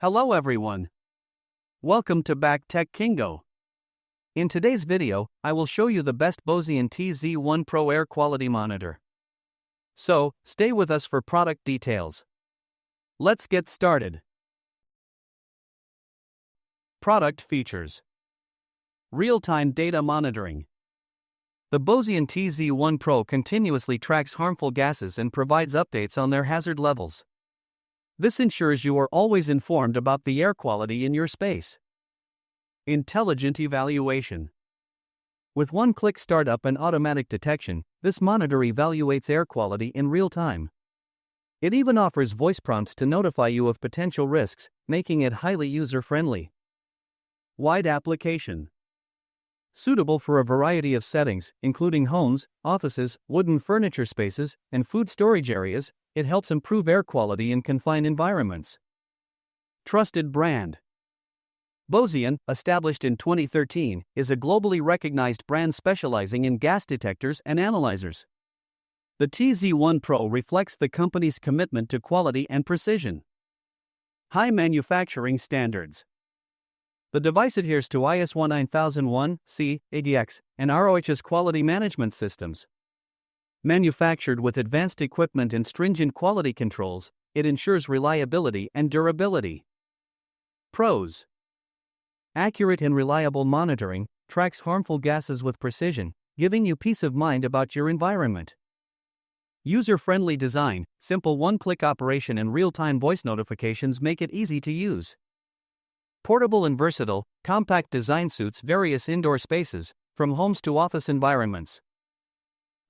Hello everyone. Welcome to Back Tech Kingo. In today's video, I will show you the best Bosean TZ01 Pro air quality monitor. So, stay with us for product details. Let's get started. Product features. Real-time data monitoring. The Bosean TZ01 Pro continuously tracks harmful gases and provides updates on their hazard levels. This ensures you are always informed about the air quality in your space. Intelligent evaluation. With one-click startup and automatic detection, this monitor evaluates air quality in real time. It even offers voice prompts to notify you of potential risks, making it highly user-friendly. Wide application. Suitable for a variety of settings, including homes, offices, wooden furniture spaces, and food storage areas, it helps improve air quality in confined environments. Trusted brand. Bosean, established in 2013, is a globally recognized brand specializing in gas detectors and analyzers. The TZ01 Pro reflects the company's commitment to quality and precision. High manufacturing standards. The device adheres to IS 19001:C, ADX, and ROH's quality management systems. Manufactured with advanced equipment and stringent quality controls, it ensures reliability and durability. Pros. Accurate and reliable monitoring, tracks harmful gases with precision, giving you peace of mind about your environment. User-friendly design, simple one-click operation and real-time voice notifications make it easy to use. Portable and versatile, compact design suits various indoor spaces, from homes to office environments.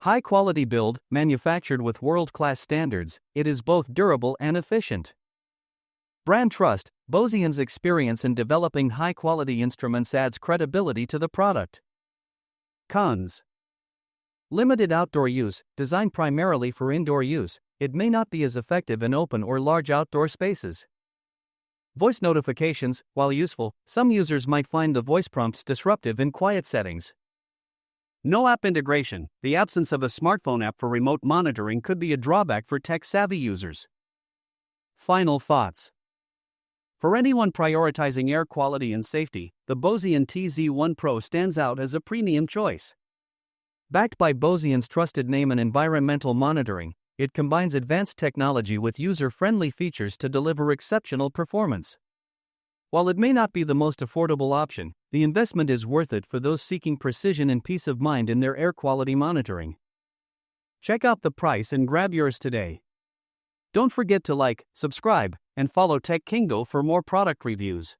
High-quality build, manufactured with world-class standards, it is both durable and efficient. Brand trust. Bosean's experience in developing high-quality instruments adds credibility to the product. Cons. Limited outdoor use. Designed primarily for indoor use, it may not be as effective in open or large outdoor spaces. Voice notifications. While useful, some users might find the voice prompts disruptive in quiet settings. No app integration. The absence of a smartphone app for remote monitoring could be a drawback for tech-savvy users. Final thoughts. For anyone prioritizing air quality and safety, the Bosean TZ01 Pro stands out as a premium choice. Backed by Bosean's trusted name in environmental monitoring, it combines advanced technology with user-friendly features to deliver exceptional performance. While it may not be the most affordable option, the investment is worth it for those seeking precision and peace of mind in their air quality monitoring. Check out the price and grab yours today. Don't forget to like, subscribe, and follow Tech Kingo for more product reviews.